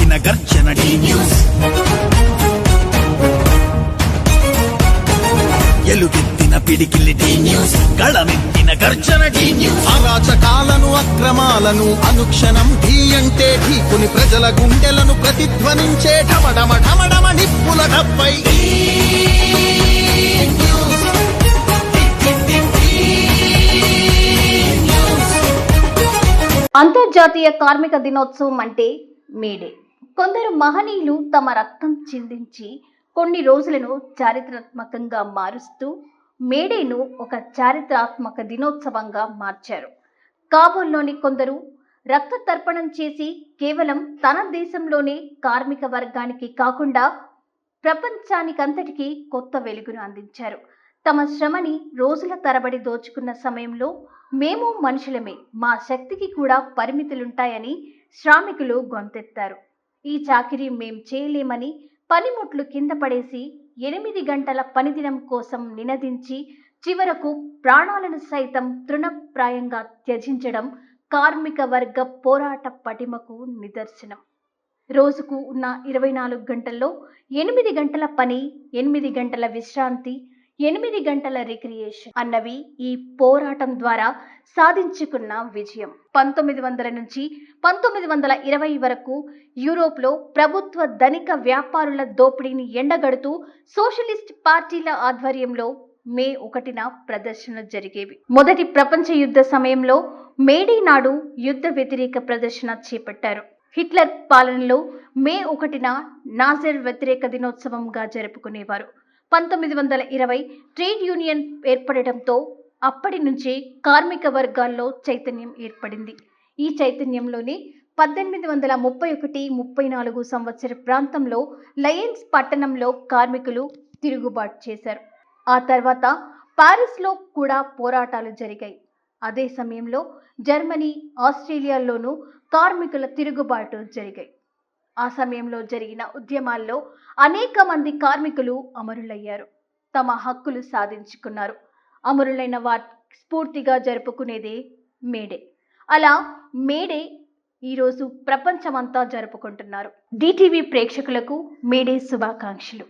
గళమెత్తిన గర్జన D news, ఎలుగెత్తిన పిడికిలి D news, గళమెత్తిన గర్జన డి న్యూస్. అరాచకాలను అక్రమాలను అనుక్షణం ఢీ అంటే ఢీకుని ప్రజల గుండెలను ప్రతిధ్వనించే ఢమఢమ ఢమఢమ నిప్పుల డబ్బై అంతర్జాతీయ కార్మిక దినోత్సవం అంటే మేడే. కొందరు మహనీయులు తమ రక్తం చిందించి కొన్ని రోజులను చారిత్రాత్మకంగా మారుస్తూ మేడేను ఒక చారిత్రాత్మక దినోత్సవంగా మార్చారు. కాబోల్లోని కొందరు రక్త తర్పణం చేసి కేవలం తన దేశంలోనే కార్మిక వర్గానికి కాకుండా ప్రపంచానికంతటికీ కొత్త వెలుగును అందించారు. తమ శ్రమని రోజుల తరబడి దోచుకున్న సమయంలో మేము మనుషులమే, మా శక్తికి కూడా పరిమితులుంటాయని శ్రామికులు గొంతెత్తారు. ఈ చాకిరీ మేం చేయలేమని పనిముట్లు కింద పడేసి 8 గంటల పనిదినం కోసం నినదించి చివరకు ప్రాణాలను సైతం తృణప్రాయంగా త్యజించడం కార్మిక వర్గ పోరాట పటిమకు నిదర్శనం. రోజుకు ఉన్న 24 గంటల్లో 8 గంటల పని, 8 గంటల విశ్రాంతి, 8 గంటల రిక్రియేషన్ అన్నవి ఈ పోరాటం ద్వారా సాధించుకున్న విజయం. 1900 నుంచి 1920 వరకు యూరోప్లో ప్రభుత్వ ధనిక వ్యాపారుల దోపిడీని ఎండగడుతూ సోషలిస్ట్ పార్టీల ఆధ్వర్యంలో మే 1న ప్రదర్శనలు జరిగేవి. మొదటి ప్రపంచ యుద్ధ సమయంలో మేడే నాడు యుద్ధ వ్యతిరేక ప్రదర్శన చేపట్టారు. హిట్లర్ పాలనలో మే 1న నాజర్ వ్యతిరేక దినోత్సవంగా జరుపుకునేవారు. 1920 ట్రేడ్ యూనియన్ ఏర్పడటంతో అప్పటి నుంచే కార్మిక వర్గాల్లో చైతన్యం ఏర్పడింది. ఈ చైతన్యంలోనే 1831-34 సంవత్సర ప్రాంతంలో లయన్స్ పట్టణంలో కార్మికులు తిరుగుబాటు చేశారు. ఆ తర్వాత పారిస్లో కూడా పోరాటాలు జరిగాయి. అదే సమయంలో జర్మనీ, ఆస్ట్రేలియాలోనూ కార్మికుల తిరుగుబాటు జరిగాయి. ఆ సమయంలో జరిగిన ఉద్యమాల్లో అనేక మంది కార్మికులు అమరులయ్యారు, తమ హక్కులు సాధించుకున్నారు. అమరులైన వారి స్ఫూర్తిగా జరుపుకునేదే మేడే. అలా మేడే ఈరోజు ప్రపంచమంతా జరుపుకుంటున్నారు. డిటీవీ ప్రేక్షకులకు మేడే శుభాకాంక్షలు.